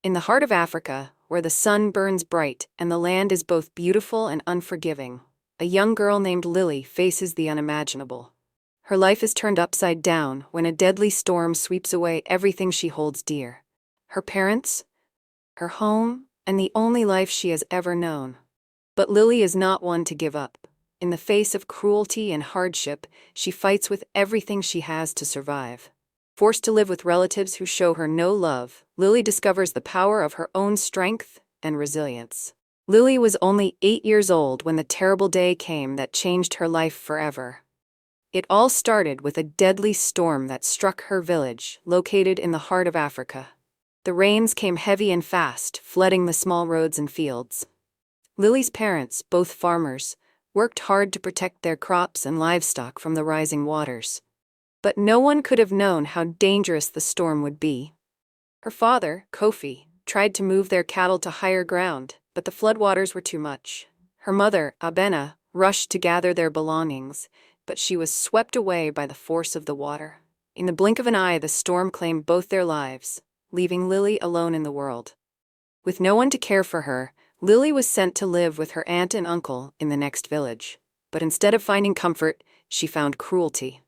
In the heart of Africa, where the sun burns bright and the land is both beautiful and unforgiving, a young girl named Lily faces the unimaginable. Her life is turned upside down when a deadly storm sweeps away everything she holds dear: her parents, her home, and the only life she has ever known. But Lily is not one to give up. In the face of cruelty and hardship, she fights with everything she has to survive. Forced to live with relatives who show her no love, Lily discovers the power of her own strength and resilience. Lily was only 8 years old when the terrible day came that changed her life forever. It all started with a deadly storm that struck her village, located in the heart of Africa. The rains came heavy and fast, flooding the small roads and fields. Lily's parents, both farmers, worked hard to protect their crops and livestock from the rising waters. But no one could have known how dangerous the storm would be. Her father, Kofi, tried to move their cattle to higher ground, but the floodwaters were too much. Her mother, Abena, rushed to gather their belongings, but she was swept away by the force of the water. In the blink of an eye, the storm claimed both their lives, leaving Lily alone in the world. With no one to care for her, Lily was sent to live with her aunt and uncle in the next village. But instead of finding comfort, she found cruelty.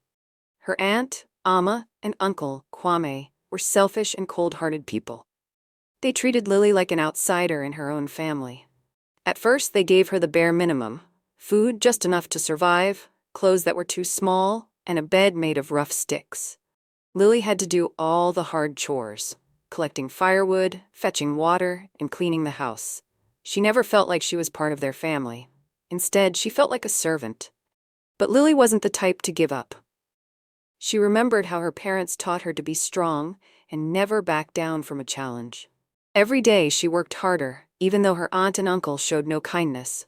Her aunt, Amma, and uncle, Kwame, were selfish and cold-hearted people. They treated Lily like an outsider in her own family. At first, they gave her the bare minimum: food just enough to survive, clothes that were too small, and a bed made of rough sticks. Lily had to do all the hard chores: collecting firewood, fetching water, and cleaning the house. She never felt like she was part of their family. Instead, she felt like a servant. But Lily wasn't the type to give up. She remembered how her parents taught her to be strong and never back down from a challenge. Every day she worked harder, even though her aunt and uncle showed no kindness.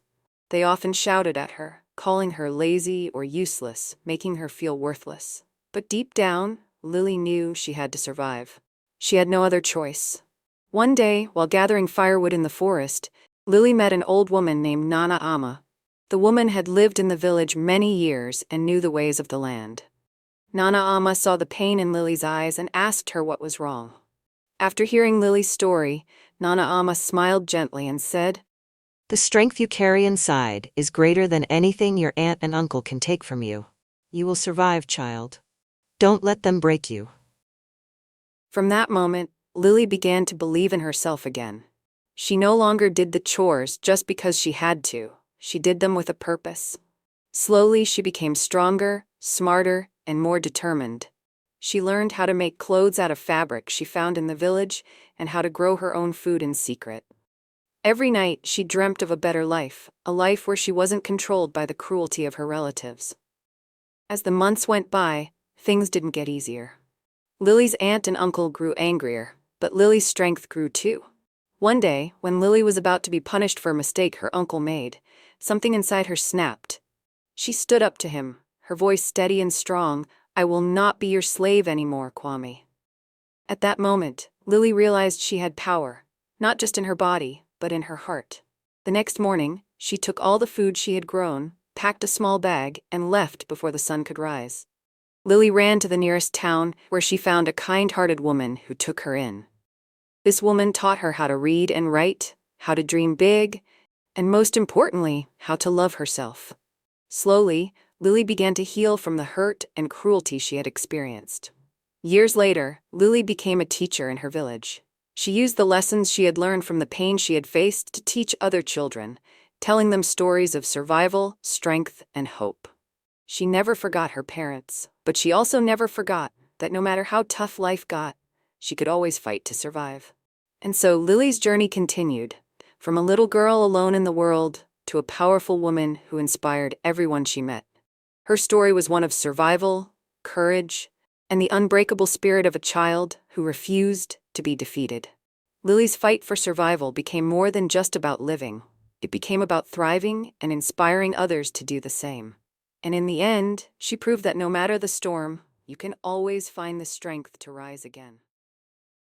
They often shouted at her, calling her lazy or useless, making her feel worthless. But deep down, Lily knew she had to survive. She had no other choice. One day, while gathering firewood in the forest, Lily met an old woman named Nana Amma. The woman had lived in the village many years and knew the ways of the land. Nana Amma saw the pain in Lily's eyes and asked her what was wrong. After hearing Lily's story, Nana Amma smiled gently and said, "The strength you carry inside is greater than anything your aunt and uncle can take from you. You will survive, child. Don't let them break you." From that moment, Lily began to believe in herself again. She no longer did the chores just because she had to. She did them with a purpose. Slowly, she became stronger, smarter, and more determined. She learned how to make clothes out of fabric she found in the village and how to grow her own food in secret. Every night, she dreamt of a better life, a life where she wasn't controlled by the cruelty of her relatives. As the months went by, things didn't get easier. Lily's aunt and uncle grew angrier, but Lily's strength grew too. One day, when Lily was about to be punished for a mistake her uncle made, something inside her snapped. She stood up to him, her voice steady and strong. "I will not be your slave anymore, Kwame." At that moment, Lily realized she had power, not just in her body, but in her heart. The next morning, she took all the food she had grown, packed a small bag, and left before the sun could rise. Lily ran to the nearest town, where she found a kind-hearted woman who took her in. This woman taught her how to read and write, how to dream big, and most importantly, how to love herself. Slowly, Lily began to heal from the hurt and cruelty she had experienced. Years later, Lily became a teacher in her village. She used the lessons she had learned from the pain she had faced to teach other children, telling them stories of survival, strength, and hope. She never forgot her parents, but she also never forgot that no matter how tough life got, she could always fight to survive. And so Lily's journey continued, from a little girl alone in the world to a powerful woman who inspired everyone she met. Her story was one of survival, courage, and the unbreakable spirit of a child who refused to be defeated. Lily's fight for survival became more than just about living. It became about thriving and inspiring others to do the same. And in the end, she proved that no matter the storm, you can always find the strength to rise again.